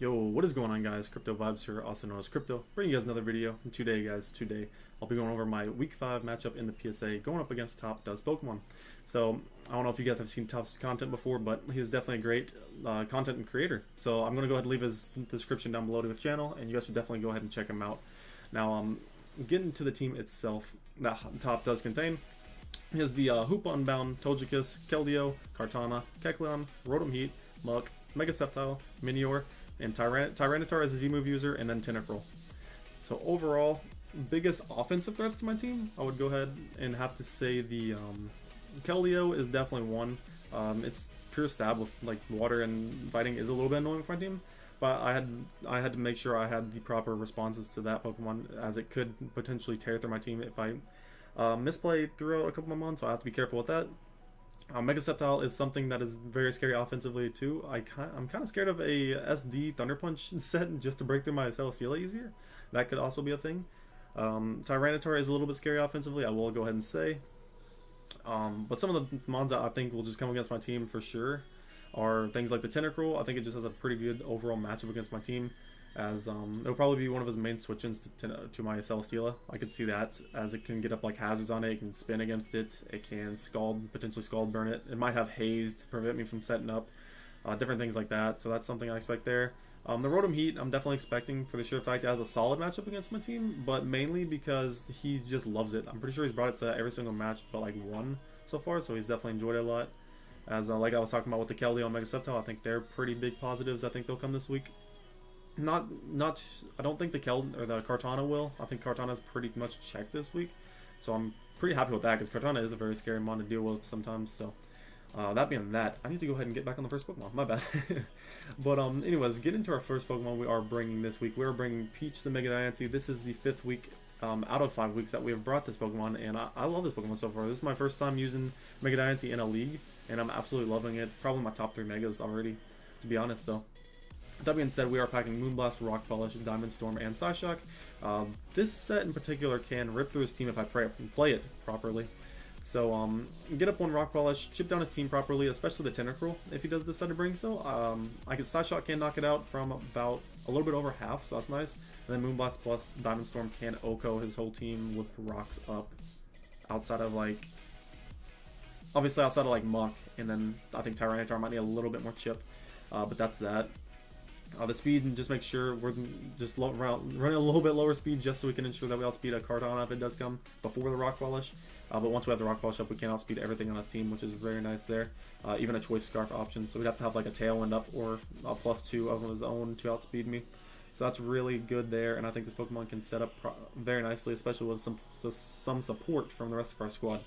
Yo, what is going on, guys? Crypto Vibes here, also known as Crypto. Bringing you guys another video. And today, I'll be going over my Week 5 matchup in the PSA, going up against Top Does Pokemon. So, I don't know if you guys have seen Top's content before, but he is definitely a great content and creator. So, I'm going to go ahead and leave his description down below to his channel, and you guys should definitely go ahead and check him out. Now, getting to the team itself, that Top does contain. He has the Hoopa Unbound, Togekiss, Keldeo, Kartana, Kecleon, Rotom Heat, Muck, Mega Sceptile, Minior, and Tyranitar as a Z-move user, and then Tentacruel. So overall, biggest offensive threats to my team, I would go ahead and have to say the Keldeo is definitely one. It's pure stab with like water and fighting is a little bit annoying for my team, but I had to make sure I had the proper responses to that Pokemon, as it could potentially tear through my team if I misplay throughout a couple of months, so I have to be careful with that. Mega Sceptile is something that is very scary offensively too. I'm kind of scared of a SD Thunder Punch set just to break through my Celesteela easier. That could also be a thing. Tyranitar is a little bit scary offensively, I will go ahead and say. But some of the mons that I think will just come against my team for sure are things like the Tentacruel. I think it just has a pretty good overall matchup against my team, as it'll probably be one of his main switch-ins to my Celesteela. I could see that, as it can get up like hazards on it, it can spin against it, it can potentially scald burn it, it might have haze to prevent me from setting up, different things like that, so that's something I expect there. The Rotom Heat, I'm definitely expecting for the sheer fact it has a solid matchup against my team, but mainly because he just loves it. I'm pretty sure he's brought it to every single match but like one so far, so he's definitely enjoyed it a lot. As like I was talking about with the Keldeo and Mega Sceptile, I think they're pretty big positives. I think they'll come this week. I don't think the Kartana will. I think Kartana's pretty much checked this week, so I'm pretty happy with that, because Kartana is a very scary mon to deal with sometimes. So that being that, I need to go ahead and get back on the first Pokemon, my bad. But anyways, get into our first Pokemon we are bringing this week. We're bringing Peach the Mega Diancie. This is the 5th week out of 5 weeks that we have brought this Pokemon, and I love this Pokemon so far. This is my first time using Mega Diancie in a league, and I'm absolutely loving it. Probably my top 3 Megas already, to be honest. So that being said, we are packing Moonblast, Rock Polish, Diamond Storm, and Psyshock. This set in particular can rip through his team if I play it properly. So get up one Rock Polish, chip down his team properly, especially the Tentacruel if he does decide to bring so. Psyshock can knock it out from about a little bit over half, so that's nice. And then Moonblast plus Diamond Storm can OHKO his whole team with rocks up, outside of like, obviously outside of like Muck, and then I think Tyranitar might need a little bit more chip, but that's that. The speed, and just make sure we're just running a little bit lower speed, just so we can ensure that we outspeed a Kartana if it does come before the Rock Polish. But once we have the Rock Polish up, we can outspeed everything on his team, which is very nice there. Even a Choice Scarf option, so we'd have to have like a Tailwind up or a +2 of his own to outspeed me. So that's really good there, and I think this Pokemon can set up very nicely, especially with some support from the rest of our squad.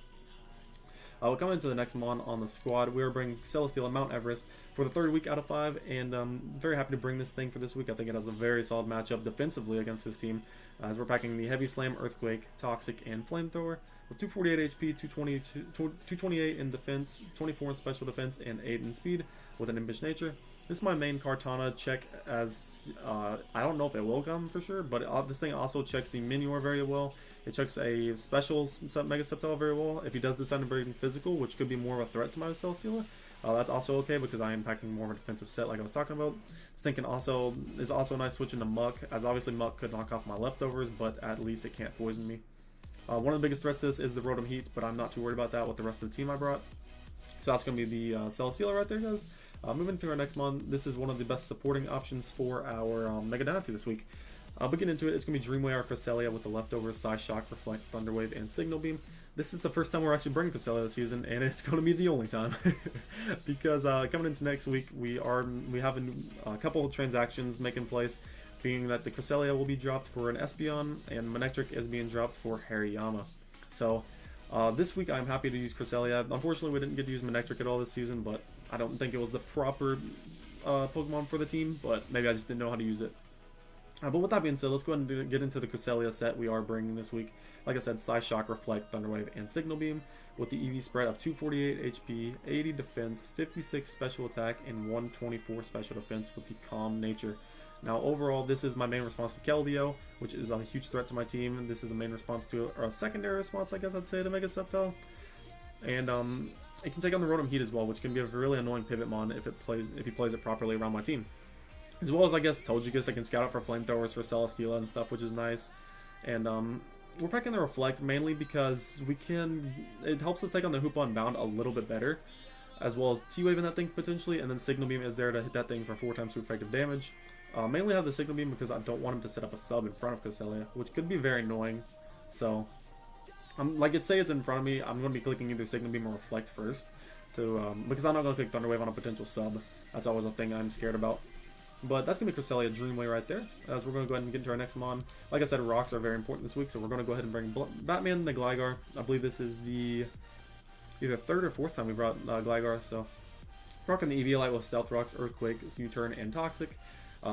We'll come into the next mon on the squad. We are bringing Celesteela Mount Everest for the 3rd week out of 5, and very happy to bring this thing for this week. I think it has a very solid matchup defensively against this team, as we're packing the Heavy Slam, Earthquake, Toxic, and Flamethrower with 248 HP, 228 in defense, 24 in special defense, and 8 in speed with an Impish Nature. This is my main Kartana check, as I don't know if it will come for sure, but this thing also checks the Minior very well. It checks a special Mega Sceptile very well if he does decide to bring physical, which could be more of a threat to my Celesteela. That's also okay, because I am packing more of a defensive set like I was talking about. This thing is also a nice switch into Muck, as obviously Muck could knock off my leftovers, but at least it can't poison me. One of the biggest threats to this is the Rotom Heat, but I'm not too worried about that with the rest of the team I brought. So that's going to be the Celesteela right there, guys. Moving to our next mon, this is one of the best supporting options for our Mega Diancie this week. But getting into it, it's going to be Dreamway or Cresselia with the leftovers, Psyshock, Reflect, Thunder Wave, and Signal Beam. This is the first time we're actually bringing Cresselia this season, and it's going to be the only time. Because coming into next week, we have a couple of transactions making place, being that the Cresselia will be dropped for an Espeon, and Manectric is being dropped for Hariyama. So this week I'm happy to use Cresselia. Unfortunately, we didn't get to use Manectric at all this season, but I don't think it was the proper Pokemon for the team, but maybe I just didn't know how to use it. But with that being said, let's go ahead and get into the Cresselia set we are bringing this week. Like I said, Psyshock, Reflect, Thunder Wave, and Signal Beam with the EV spread of 248 HP, 80 defense, 56 special attack, and 124 special defense with the Calm Nature. Now overall, this is my main response to Keldeo, which is a huge threat to my team. This is a main response to, or a secondary response, I guess I'd say, to Mega Sceptile. And it can take on the Rotom Heat as well, which can be a really annoying pivot mon if he plays it properly around my team. As well as, I guess, Togekiss. I can scout out for flamethrowers for Celesteela and stuff, which is nice. And we're packing the Reflect mainly because it helps us take on the Hoopa Unbound a little bit better. As well as T-Wave in that thing potentially, and then Signal Beam is there to hit that thing for 4 times super effective damage. Mainly have the Signal Beam because I don't want him to set up a sub in front of Cresselia, which could be very annoying. So, like say it's in front of me, I'm going to be clicking either Signal Beam or Reflect first, because I'm not going to click Thunder Wave on a potential sub. That's always a thing I'm scared about. But that's going to be Cresselia Dreamway right there, as we're going to go ahead and get into our next mon. Like I said, rocks are very important this week, so we're going to go ahead and bring Batman the Gligar. I believe this is the either 3rd or 4th time we brought Gligar, so rocking the Eviolite with Stealth Rocks, Earthquake, U-Turn, and Toxic.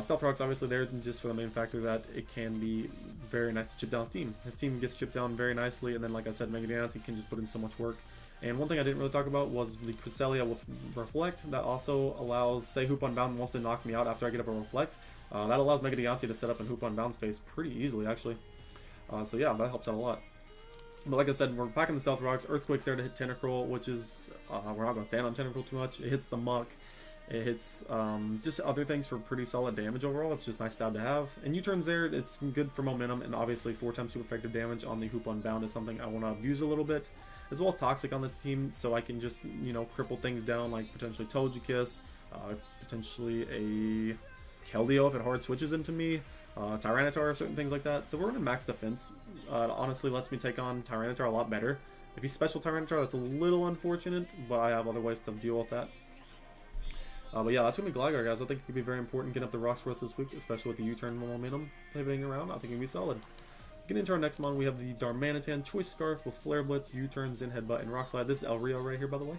Stealth Rock's obviously there just for the main factor that it can be very nice to chip down his team. His team gets chipped down very nicely, and then like I said, Mega Diancie can just put in so much work. And one thing I didn't really talk about was the Cresselia with Reflect. That also allows, say Hoopa Unbound wants to knock me out after I get up a Reflect. That allows Mega Diancie to set up in Hoopa Unbound's face pretty easily, actually. So yeah, that helps out a lot. But like I said, we're packing the Stealth Rocks. Earthquake's there to hit Tentacruel, which is, we're not going to stand on Tentacruel too much. It hits the Muck. It hits just other things for pretty solid damage overall. It's just nice stab to have. And U-Turn's there. It's good for momentum, and obviously 4 times super effective damage on the Hoopa Unbound is something I want to abuse a little bit. As well as Toxic on the team, so I can just, you know, cripple things down, like potentially Togekiss, potentially a Keldeo if it hard switches into me, Tyranitar, certain things like that. So we're running max defense. Honestly, lets me take on Tyranitar a lot better. If he's special Tyranitar, that's a little unfortunate, but I have other ways to deal with that. But yeah, that's going to be Gligar, guys. I think it could be very important getting up the rocks for us this week, especially with the U-turn momentum pivoting around. I think it can be solid. Getting into our next mon, we have the Darmanitan Choice Scarf with Flare Blitz, U-turn, Zen Headbutt, and Rock Slide. This is El Rio right here, by the way.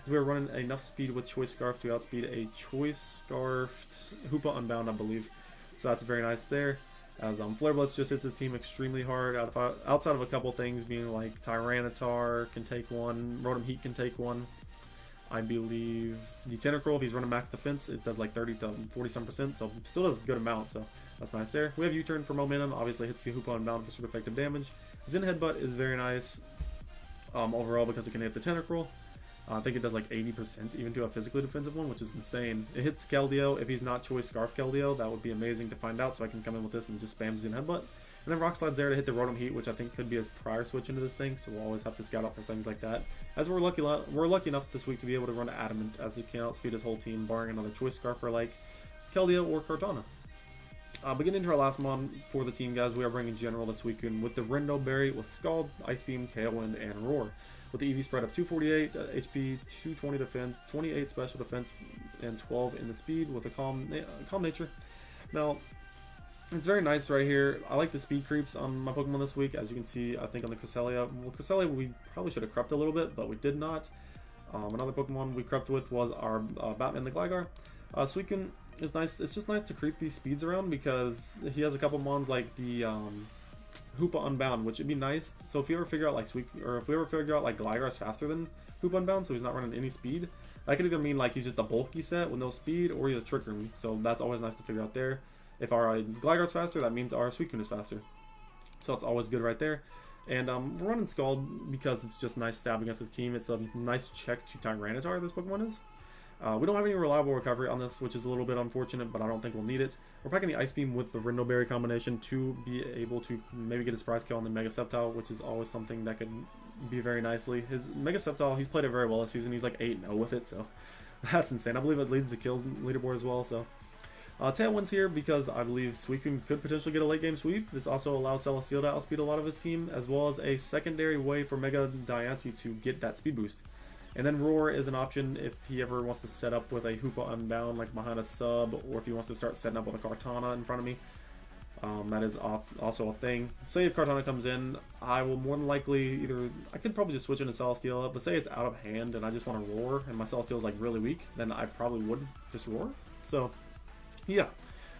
We're running enough speed with Choice Scarf to outspeed a Choice Scarfed Hoopa Unbound, I believe. So that's very nice there. As Flare Blitz just hits his team extremely hard, outside of a couple things being like Tyranitar can take one, Rotom Heat can take one. I believe the Tentacruel, if he's running max defense, it does like 30 to 40-some%, so still does a good amount, so that's nice there. We have U-turn for momentum, obviously hits the Hoopa Unbound for super effective damage. Zen Headbutt is very nice overall because it can hit the Tentacruel. I think it does like 80% even to a physically defensive one, which is insane. It hits Keldeo. If he's not Choice Scarf Keldeo, that would be amazing to find out, so I can come in with this and just spam Zen Headbutt. And then Rock Slide's there to hit the Rotom Heat, which I think could be his prior switch into this thing, so we'll always have to scout out for things like that. As we're lucky enough this week to be able to run Adamant, as it can outspeed his whole team, barring another Choice Scarfer like Keldeo or Kartana. Beginning to our last mon for the team, guys, we are bringing General this weekend with the Rindo Berry, with Scald, Ice Beam, Tailwind, and Roar. With the EV spread of 248 HP, 220 defense, 28 special defense, and 12 in the speed with a calm nature. Now, it's very nice right here. I like the speed creeps on my Pokemon this week. As you can see, I think on the Cresselia. Well, Cresselia, we probably should have crept a little bit, but we did not. Another Pokemon we crept with was our Batman the Gligar. Suicune is nice. It's just nice to creep these speeds around because he has a couple mons like the Hoopa Unbound, which would be nice. So if you ever figure out like Gligar is faster than Hoopa Unbound, so he's not running any speed, that could either mean like he's just a bulky set with no speed, or he's a Trick Room. So that's always nice to figure out there. If our Gligar is faster, that means our Suicune is faster. So it's always good right there. And we're running Scald because it's just nice stab against his team. It's a nice check to Tyranitar, this Pokemon is. We don't have any reliable recovery on this, which is a little bit unfortunate, but I don't think we'll need it. We're packing the Ice Beam with the Rindo Berry combination to be able to maybe get a surprise kill on the Mega Sceptile, which is always something that could be very nicely. His Mega Sceptile, he's played it very well this season. He's like 8-0 with it, so that's insane. I believe it leads the kill leaderboard as well, so... Tailwind's here because I believe Suicune could potentially get a late game sweep. This also allows Celesteela to outspeed a lot of his team, as well as a secondary way for Mega Diancie to get that speed boost. And then Roar is an option if he ever wants to set up with a Hoopa Unbound, like behind a sub, or if he wants to start setting up with a Kartana in front of me. That is also a thing. Say if Kartana comes in, I will more than likely I could probably just switch into Celesteela, but say it's out of hand and I just want to Roar, and my Celesteela is like really weak, then I probably would just Roar. So... yeah,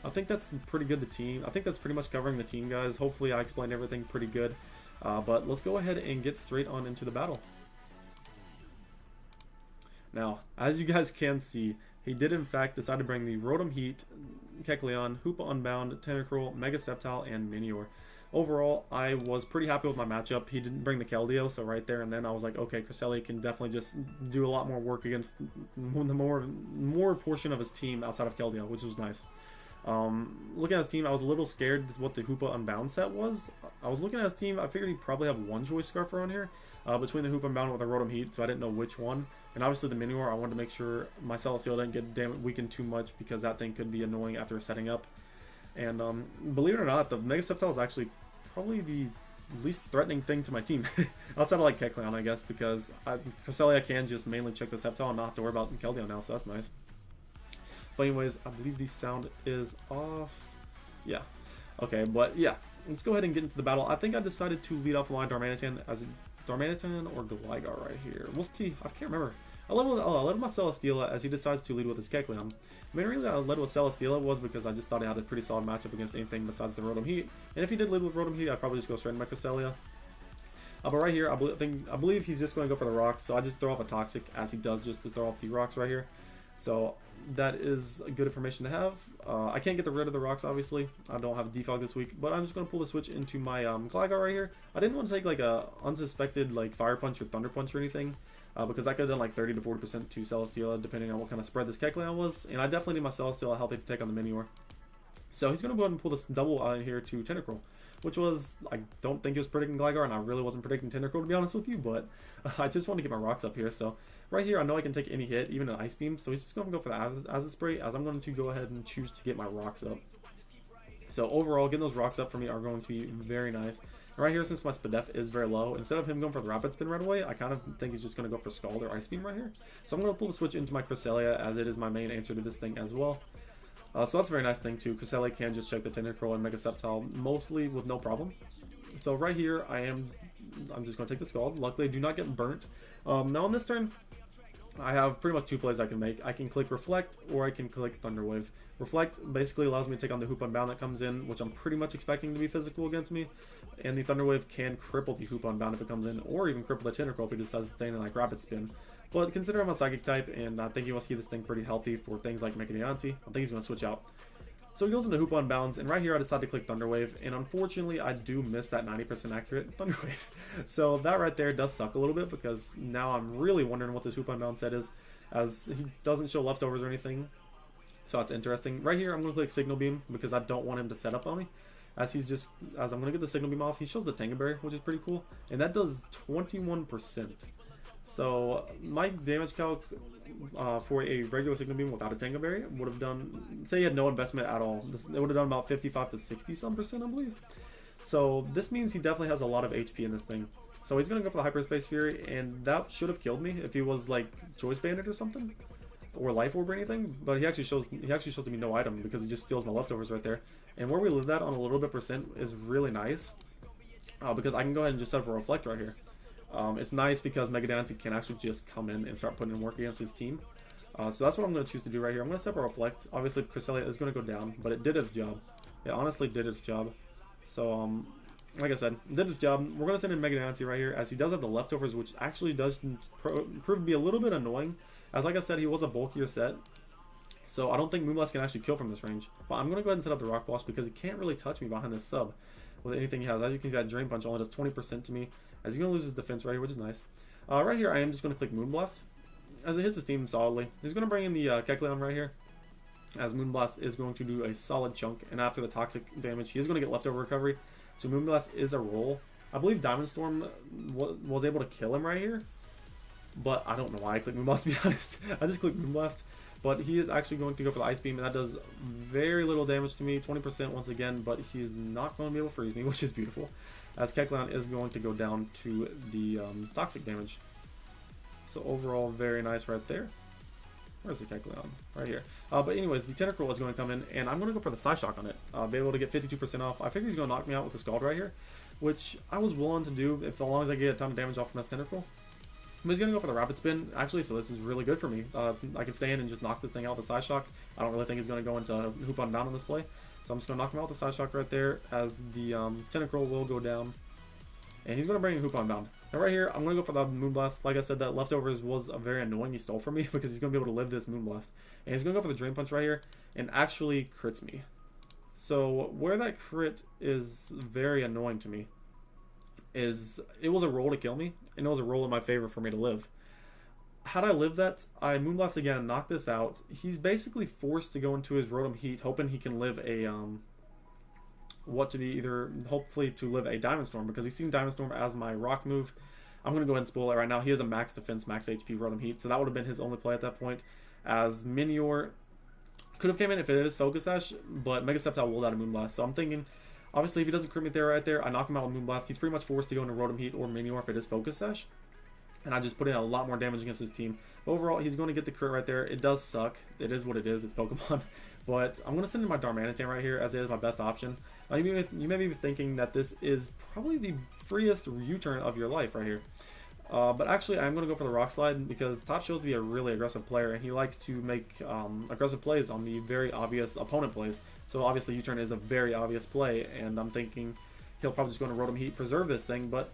I think that's pretty good, the team. I think that's pretty much covering the team, guys. Hopefully I explained everything pretty good. But let's go ahead and get straight on into the battle. Now, as you guys can see, he did in fact decide to bring the Rotom Heat, Kecleon, Hoopa Unbound, Tentacruel, Mega Sceptile, and Minior. Overall, I was pretty happy with my matchup. He didn't bring the Keldeo, so right there and then I was like, okay, Cresselia can definitely just do a lot more work against the more portion of his team outside of Keldeo, which was nice. Looking at his team, I was a little scared what the Hoopa Unbound set was. I was looking at his team, I figured he'd probably have one choice scarf around here, between the Hoopa Unbound with the Rotom Heat, so I didn't know which one. And obviously the Mini War, I wanted to make sure my Celestial didn't get weakened too much, because that thing could be annoying after setting up. And believe it or not, the Mega Sceptile is actually probably the least threatening thing to my team. Outside of like Kecleon, I guess, because Cresselia can just mainly check the Sceptile and not have to worry about Keldeo now, so that's nice. But anyways, I believe the sound is off. Yeah. Okay, but yeah. Let's go ahead and get into the battle. I think I decided to lead off my Darmanitan as Darmanitan or Gligar right here. We'll see. I can't remember. I led with my Celesteela as he decides to lead with his Kecleon. Mainly I led with Celesteela was because I just thought he had a pretty solid matchup against anything besides the Rotom Heat. And if he did lead with Rotom Heat, I'd probably just go straight into my Cresselia. But right here, I believe he's just going to go for the rocks, so I just throw off a Toxic, as he does just to throw off the rocks right here. So that is good information to have. I can't get rid of the rocks, obviously. I don't have a defog this week, but I'm just going to pull the switch into my Gligar right here. I didn't want to take like a unsuspected like Fire Punch or Thunder Punch or anything, because I could have done like 30 to 40% to Celesteela, depending on what kind of spread this Kecleon was, and I definitely need my Celesteela healthy to take on the Minior. So he's going to go ahead and pull this double out here to Tentacruel, which was, I don't think he was predicting Gligar, and I really wasn't predicting Tentacruel, to be honest with you, but I just want to get my rocks up here. So right here, I know I can take any hit, even an Ice Beam, so he's just going to go for the Acid Spray, as I'm going to go ahead and choose to get my rocks up. So overall, getting those rocks up for me are going to be very nice. And right here, since my Spadef is very low, instead of him going for the Rapid Spin right away, I kind of think he's just going to go for Scald or Ice Beam right here. So I'm going to pull the switch into my Cresselia, as it is my main answer to this thing as well. So that's a very nice thing too. Cresselia can just check the Tentacruel and Mega Sceptile mostly with no problem. So right here, I'm just going to take the Scald. Luckily, I do not get burnt. Now on this turn, I have pretty much two plays I can make. I can click Reflect, or I can click Thunder Wave. Reflect basically allows me to take on the Hoopa Unbound that comes in, which I'm pretty much expecting to be physical against me. And the Thunder Wave can cripple the Hoopa Unbound if it comes in, or even cripple the Tentacruel if he decides to stay in like Rapid Spin. But considering I'm a Psychic type, and I think he wants to keep this thing pretty healthy for things like Mega Diancie, I think he's going to switch out. So he goes into Hoopa Unbounds, and right here I decide to click Thunder Wave, and unfortunately I do miss that 90% accurate Thunder Wave. So that right there does suck a little bit, because now I'm really wondering what this Hoopa Unbound set is, as he doesn't show leftovers or anything. So that's interesting. Right here I'm going to click Signal Beam, because I don't want him to set up on me. As I'm going to get the Signal Beam off, he shows the Tanga Berry, which is pretty cool, and that does 21%. So my damage calc for a regular Signal Beam without a Tanga Berry would have done, say you had no investment at all, it would have done about 55 to 60% I believe. So this means he definitely has a lot of HP in this thing. So he's going to go for the Hyperspace Fury, and that should have killed me if he was like Choice Bandit or something, or Life Orb or anything. But he actually shows to me no item, because he just steals my leftovers right there. And where we live that on a little bit percent is really nice, because I can go ahead and just set up a Reflect right here. It's nice because Mega Diancie can actually just come in and start putting in work against his team. So that's what I'm going to choose to do right here. I'm going to set up a Reflect. Obviously, Cresselia is going to go down, but it did its job. It honestly did its job. So, like I said, it did its job. We're going to send in Mega Diancie right here, as he does have the leftovers, which actually does prove to be a little bit annoying. As like I said, he was a bulkier set, so I don't think Moonblast can actually kill from this range. But I'm going to go ahead and set up the Rock Boss, because he can't really touch me behind this sub with anything he has. As you can see, that Drain Punch only does 20% to me, as he's going to lose his defense right here, which is nice. Right here, I am just going to click Moonblast, as it hits his team solidly. He's going to bring in the Kecleon right here, as Moonblast is going to do a solid chunk, and after the Toxic damage, he is going to get leftover recovery. So Moonblast is a roll. I believe Diamond Storm was able to kill him right here, but I don't know why I clicked Moonblast, to be honest. I just clicked Moonblast. But he is actually going to go for the Ice Beam, and that does very little damage to me, 20% once again, but he's not going to be able to freeze me, which is beautiful, as Kecleon is going to go down to the Toxic damage. So overall, very nice right there. Where's the Kecleon? Right here. But anyways, the Tentacruel is going to come in, and I'm going to go for the Psyshock on it. Be able to get 52% off. I figure he's going to knock me out with the Scald right here, which I was willing to do as long as I get a ton of damage off from this Tentacruel. But he's going to go for the Rapid Spin, actually, so this is really good for me. I can stay in and just knock this thing out with the Psyshock. I don't really think he's going to go into Hoopa Unbound on this play. So I'm just going to knock him out with the Psyshock right there, as the Tentacruel will go down. And he's going to bring in Hoopa Unbound. Now right here, I'm going to go for the Moonblast. Like I said, that leftovers was very annoying. He stole from me, because he's going to be able to live this Moonblast. And he's going to go for the Drain Punch right here, and actually crits me. So where that crit is very annoying to me is it was a roll to kill me, and it was a roll in my favor for me to live. had I lived that, I Moonblast again and knocked this out. He's basically forced to go into his Rotom Heat, hoping he can live a hopefully to live a Diamond Storm, because he's seen Diamond Storm as my rock move. I'm going to go ahead and spoil it right now. He has a max defense, max HP Rotom Heat, so that would have been his only play at that point, as Minior could have came in if it is Focus Sash, but Mega Sceptile will out of Moonblast. So I'm thinking, obviously, if he doesn't crit me there right there, I knock him out with Moonblast. He's pretty much forced to go into Rotom Heat or Minior if it is Focus Sash. And I just put in a lot more damage against his team. But overall, he's going to get the crit right there. It does suck. It is what it is. It's Pokemon. But I'm going to send in my Darmanitan right here, as it is my best option. You may be thinking that this is probably the freest U-turn of your life right here. But actually, I'm going to go for the Rock Slide, because Top shows to be a really aggressive player, and he likes to make aggressive plays on the very obvious opponent plays. So obviously, U-turn is a very obvious play, and I'm thinking he'll probably just go into Rotom Heat, preserve this thing, but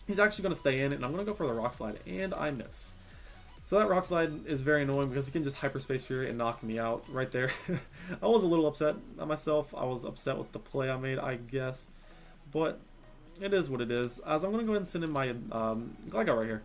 he's actually going to stay in, and I'm going to go for the Rock Slide, and I miss. So that Rock Slide is very annoying, because he can just Hyperspace Fury and knock me out right there. I was a little upset at myself. I was upset with the play I made, I guess. But it is what it is. As I'm going to go ahead and send in my Gligar right here.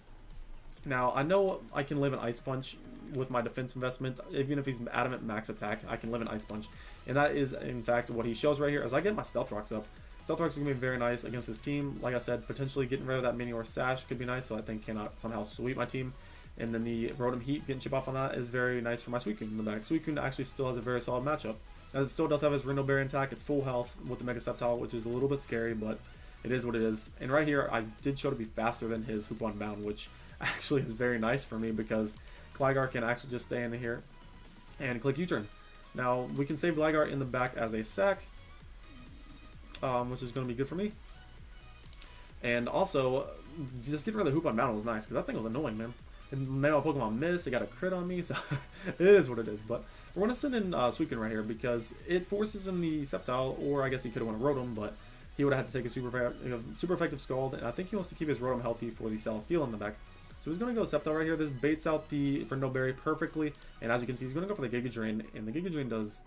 Now, I know I can live an Ice Punch with my defense investment. Even if he's adamant max attack, I can live an Ice Punch. And that is, in fact, what he shows right here. As I get my Stealth Rocks up, Stealth Rocks is going to be very nice against his team. Like I said, potentially getting rid of that Minior Sash could be nice, so I think cannot somehow sweep my team. And then the Rotom Heat, getting chip off on that, is very nice for my Suicune in the back. Suicune actually still has a very solid matchup, as it still does have his Rhino Berry attack. It's full health with the Mega Sceptile, which is a little bit scary, but it is what it is. And right here, I did show to be faster than his Hoop Unbound, which actually is very nice for me, because Gligar can actually just stay in here and click U-turn. Now, we can save Gligar in the back as a sack, which is going to be good for me. And also, just getting rid of the Hoop Unbound was nice, because that thing was annoying, man. It made my Pokemon miss. It got a crit on me, so it is what it is. But we're going to send in Suicune right here, because it forces in the Sceptile, or I guess he could have won a Rotom, but he would have had to take a super effective Scald, and I think he wants to keep his Rotom healthy for the Celesteela in the back. So he's going to go Sceptile right here. This baits out the Rhino Berry perfectly, and as you can see, he's going to go for the Giga Drain, and the Giga Drain does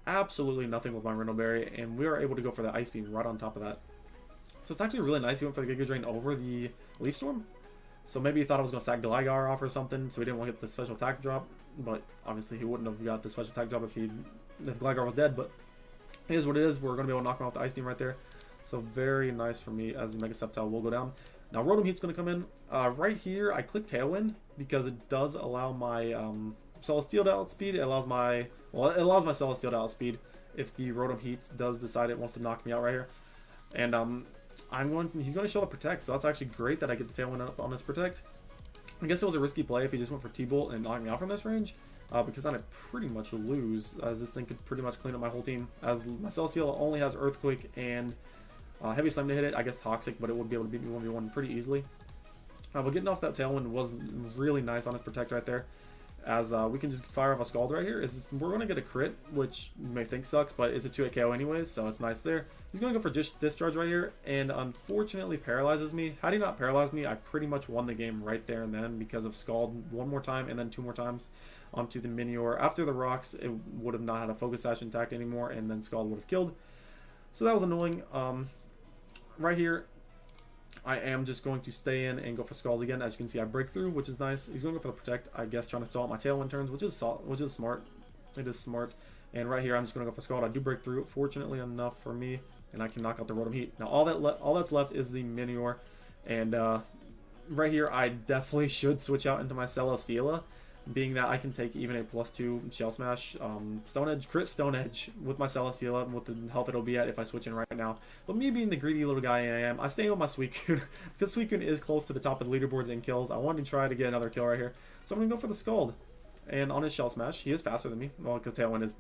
absolutely nothing with my Rhino Berry, and we are able to go for the Ice Beam right on top of that. So it's actually really nice he went for the Giga Drain over the Leaf Storm. So maybe he thought I was going to sack Gligar off or something, so he didn't want to get the special attack drop. But obviously he wouldn't have got the special attack drop if Gligar was dead. But it is what it is. We're going to be able to knock him out with the Ice Beam right there. So very nice for me, as the Mega Sceptile will go down. Now Rotom Heat's going to come in. Right here, I click Tailwind, because it does allow my Celesteela to outspeed. It allows my Celesteela to outspeed if the Rotom Heat does decide it wants to knock me out right here. And he's going to show the Protect, so that's actually great that I get the Tailwind up on this Protect. I guess it was a risky play if he just went for T-Bolt and knocked me out from this range, because then I'd pretty much lose, as this thing could pretty much clean up my whole team, as my Celesteela only has Earthquake and Heavy Slam to hit it. I guess Toxic, but it would be able to beat me 1v1 pretty easily. But getting off that Tailwind was really nice on his Protect right there, as we can just fire off a Scald right here. We're going to get a crit, which you may think sucks, but it's a 2-hit KO anyways, so it's nice there. He's going to go for Discharge right here, and unfortunately paralyzes me. Had he not paralyzed me, I pretty much won the game right there and then, because of Scald one more time and then 2 more times onto the Minior. After the rocks, it would have not had a Focus Sash intact anymore, and then Scald would have killed. So that was annoying. Right here, I am just going to stay in and go for Scald again. As you can see, I break through, which is nice. He's going to go for the Protect, I guess, trying to stall out my Tailwind turns, which is smart. It is smart. And right here, I'm just going to go for Scald. I do break through, fortunately enough for me, and I can knock out the Rotom Heat. Now, all that's left is the Minior, and right here, I definitely should switch out into my Celesteela, being that I can take even a +2 Shell Smash, Stone Edge, crit Stone Edge with my Celesteela, with the health it'll be at if I switch in right now. But me being the greedy little guy I am, I stay with my Suicune, because Suicune is close to the top of the leaderboards in kills. I wanted to try to get another kill right here, so I'm going to go for the Scald. And on his Shell Smash, he is faster than me, well, because Tailwind is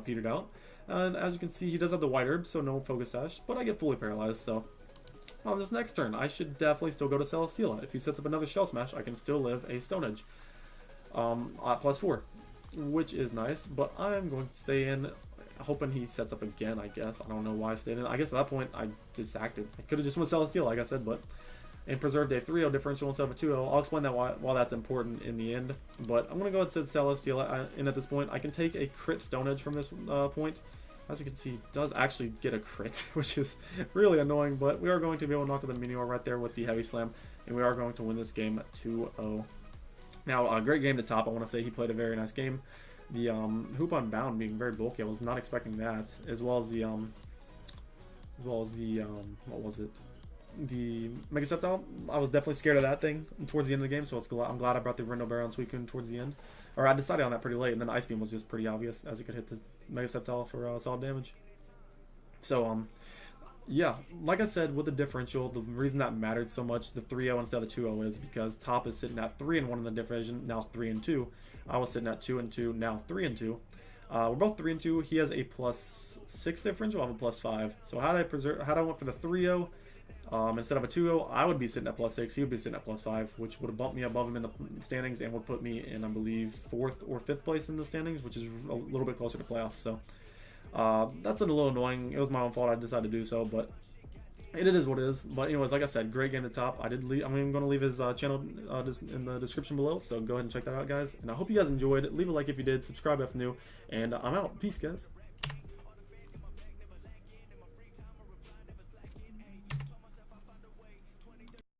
petered out. And as you can see, he does have the White Herb, so no Focus Sash, but I get fully paralyzed, so on this next turn, I should definitely still go to Celesteela. If he sets up another Shell Smash, I can still live a Stone Edge. +4, which is nice, but I'm going to stay in, hoping he sets up again, I guess. I don't know why I stayed in. I guess at that point, I just acted. I could have just went Celesteela, like I said, but and preserved a 3-0 differential instead of a 2-0. I'll explain that why that's important in the end, but I'm going to go ahead and set Celesteela in at this point. I can take a crit Stone Edge from this point. As you can see, does actually get a crit, which is really annoying, but we are going to be able to knock out the Minior right there with the Heavy Slam, and we are going to win this game 2-0. Now, a great game to top. I want to say he played a very nice game. The hoop on bound being very bulky. I was not expecting that, as well as the what was it? The Mega Sceptile. I was definitely scared of that thing towards the end of the game, so I'm glad I brought the Rendo Barrel and Suicune towards the end. Or I decided on that pretty late, and then Ice Beam was just pretty obvious as it could hit the Mega Sceptile for solid damage. So yeah, like I said, with the differential, the reason that mattered so much, the 3-0 instead of the 2-0, is because top is sitting at 3-1 in the division, now 3-2. I was sitting at 2-2, now 3-2. We're both 3-2. He has a +6 differential. I have a +5. So how did I went for the 3-0 instead of a 2-0? I would be sitting at +6. He would be sitting at +5, which would have bumped me above him in the standings and would put me in, I believe, 4th or 5th place in the standings, which is a little bit closer to playoffs. So that's a little annoying. It was my own fault. I decided to do so, but it is what it is. But anyways, like I said, great game to top. I'm going to leave his channel in the description below, so go ahead and check that out, guys. And I hope you guys enjoyed. Leave a like if you did. Subscribe if new. And I'm out. Peace, guys.